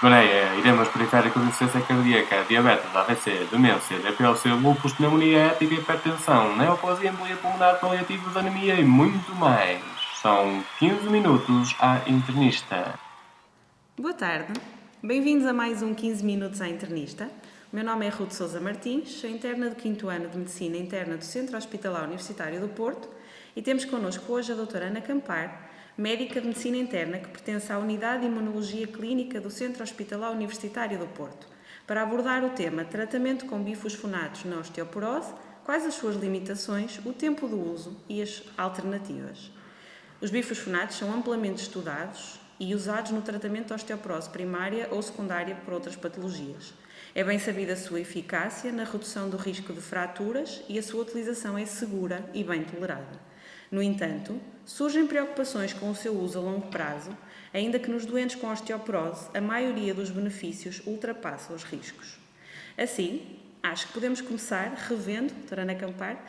Gonorreia, edemas periféricos, insuficiência cardíaca, diabetes, AVC, demência, DPLC, lúpus, pneumonia ética, hipertensão, neoplasia, embolia pulmonar, paliativos, anemia e muito mais. São 15 minutos à internista. Boa tarde, bem-vindos a mais um 15 Minutos à Internista. O meu nome é Ruth Sousa Martins, sou interna do 5º ano de Medicina Interna do Centro Hospitalar Universitário do Porto e temos connosco hoje a doutora Ana Campar, médica de Medicina Interna que pertence à Unidade de Imunologia Clínica do Centro Hospitalar Universitário do Porto, para abordar o tema tratamento com bifosfonatos na osteoporose, quais as suas limitações, o tempo do uso e as alternativas. Os bifosfonatos são amplamente estudados e usados no tratamento de osteoporose primária ou secundária por outras patologias. É bem sabida a sua eficácia na redução do risco de fraturas e a sua utilização é segura e bem tolerada. No entanto, surgem preocupações com o seu uso a longo prazo, ainda que nos doentes com osteoporose a maioria dos benefícios ultrapassa os riscos. Assim, acho que podemos começar revendo, doutora Ana Campar,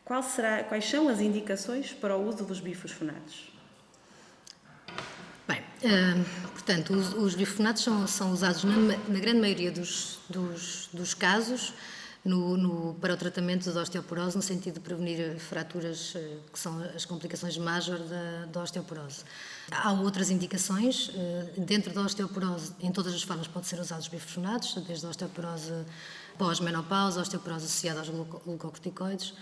quais são as indicações para o uso dos bifosfonatos? Bem, portanto, os bifosfonatos são usados na grande maioria dos casos para o tratamento da osteoporose, no sentido de prevenir fraturas, que são as complicações major da osteoporose. Há outras indicações, dentro da osteoporose, em todas as formas pode ser usados os bifosfonatos, desde a osteoporose pós-menopausa, a osteoporose associada aos glucocorticoides,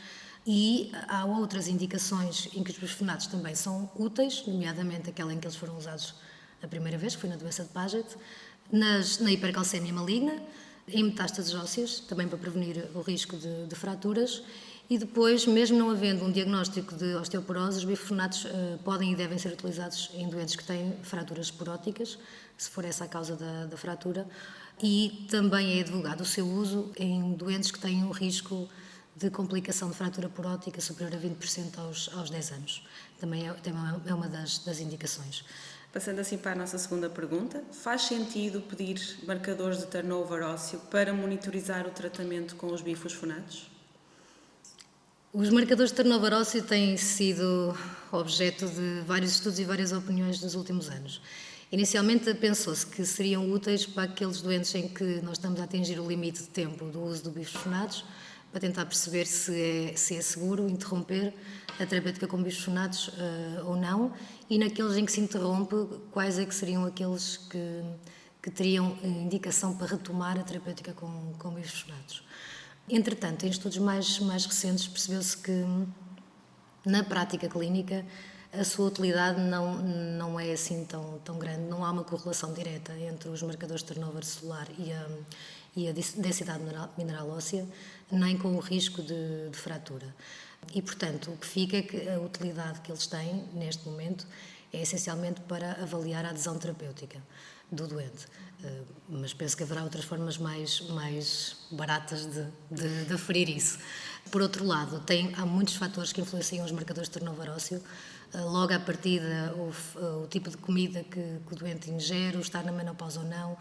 e há outras indicações em que os bifosfonatos também são úteis, nomeadamente aquela em que eles foram usados a primeira vez, que foi na doença de Paget, na hipercalcemia maligna, em metástases ósseas, também para prevenir o risco de fraturas, e depois, mesmo não havendo um diagnóstico de osteoporose, os bifosfonatos podem e devem ser utilizados em doentes que têm fraturas esporóticas, se for essa a causa da fratura, e também é divulgado o seu uso em doentes que têm um risco de complicação de fratura porótica superior a 20% aos 10 anos. Também é uma das indicações. Passando assim para a nossa segunda pergunta, faz sentido pedir marcadores de turnover ósseo para monitorizar o tratamento com os bifosfonatos? Os marcadores de turnover ósseo têm sido objeto de vários estudos e várias opiniões nos últimos anos. Inicialmente pensou-se que seriam úteis para aqueles doentes em que nós estamos a atingir o limite de tempo do uso de bifosfonatos, para tentar perceber se é seguro interromper a terapêutica com bifosfonatos ou não, e naqueles em que se interrompe, quais é que seriam aqueles que teriam indicação para retomar a terapêutica com bifosfonatos. Entretanto, em estudos mais recentes, percebeu-se que na prática clínica a sua utilidade não é assim tão grande, não há uma correlação direta entre os marcadores de turnover celular e a densidade mineral óssea, nem com o risco de fratura. E, portanto, o que fica é que a utilidade que eles têm, neste momento, é essencialmente para avaliar a adesão terapêutica do doente. Mas penso que haverá outras formas mais baratas de aferir isso. Por outro lado, há muitos fatores que influenciam os marcadores de turnover ósseo. Logo à partida, o tipo de comida que o doente ingere, o estar na menopausa ou não,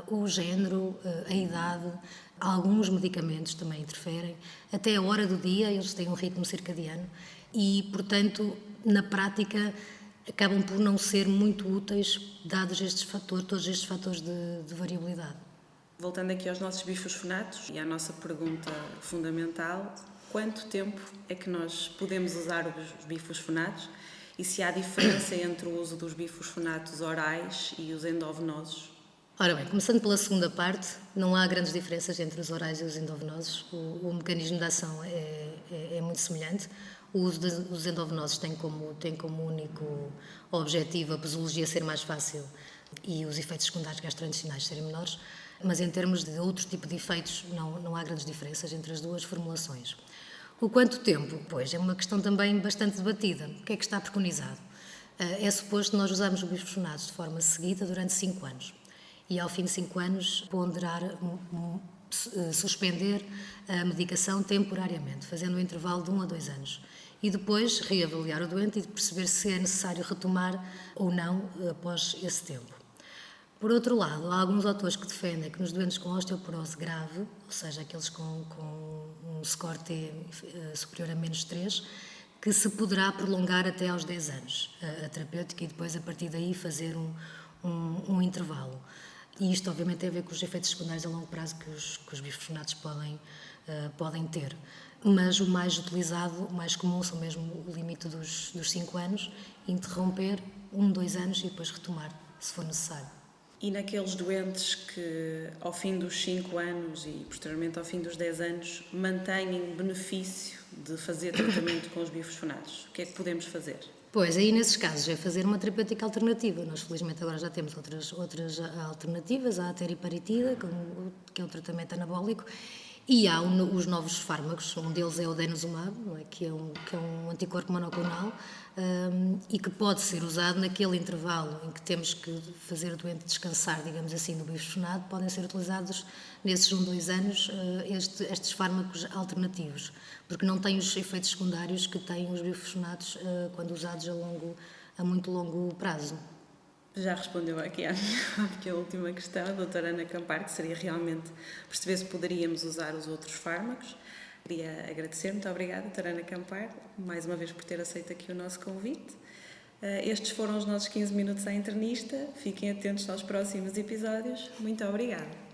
o género, a idade, alguns medicamentos também interferem, até a hora do dia, eles têm um ritmo circadiano e, portanto, na prática, acabam por não ser muito úteis, dados todos estes fatores de variabilidade. Voltando aqui aos nossos bifosfonatos e à nossa pergunta fundamental, quanto tempo é que nós podemos usar os bifosfonatos e se há diferença entre o uso dos bifosfonatos orais e os endovenosos? Ora bem, começando pela segunda parte, não há grandes diferenças entre os orais e os endovenosos. O mecanismo de ação é muito semelhante. O uso dos endovenosos tem como único objetivo a posologia ser mais fácil e os efeitos secundários gastrointestinais serem menores, mas em termos de outro tipo de efeitos não há grandes diferenças entre as duas formulações. O quanto tempo? Pois, é uma questão também bastante debatida. O que é que está preconizado? É suposto nós usarmos os bifosfonatos de forma seguida durante 5 anos. E ao fim de 5 anos ponderar, suspender a medicação temporariamente, fazendo um intervalo de 1 a 2 anos. E depois reavaliar o doente e perceber se é necessário retomar ou não após esse tempo. Por outro lado, há alguns autores que defendem que nos doentes com osteoporose grave, ou seja, aqueles com um score T superior a -3, que se poderá prolongar até aos 10 anos a terapêutica e depois, a partir daí, fazer um intervalo. E isto, obviamente, tem a ver com os efeitos secundários a longo prazo que os bifosfonatos podem ter. Mas o mais utilizado, o mais comum, são mesmo o limite dos 5 anos, interromper 2 anos e depois retomar, se for necessário. E naqueles doentes que, ao fim dos 5 anos e posteriormente ao fim dos 10 anos, mantêm benefício de fazer tratamento com os bifosfonatos, o que é que podemos fazer? Pois, aí nesses casos é fazer uma terapêutica alternativa. Nós, felizmente, agora já temos outras alternativas, a teriparitida, que é um tratamento anabólico, e há os novos fármacos, um deles é o denosumab, não é? Que é um anticorpo monoclonal, e que pode ser usado naquele intervalo em que temos que fazer o doente descansar, digamos assim, do bifosfonado. Podem ser utilizados nesses 2 anos estes fármacos alternativos, porque não têm os efeitos secundários que têm os bifosfonados quando usados a muito longo prazo. Já respondeu aqui à minha última questão, a doutora Ana Campar, que seria realmente perceber se poderíamos usar os outros fármacos. Queria agradecer, muito obrigada, doutora Ana Campar, mais uma vez por ter aceito aqui o nosso convite. Estes foram os nossos 15 minutos à internista. Fiquem atentos aos próximos episódios. Muito obrigada.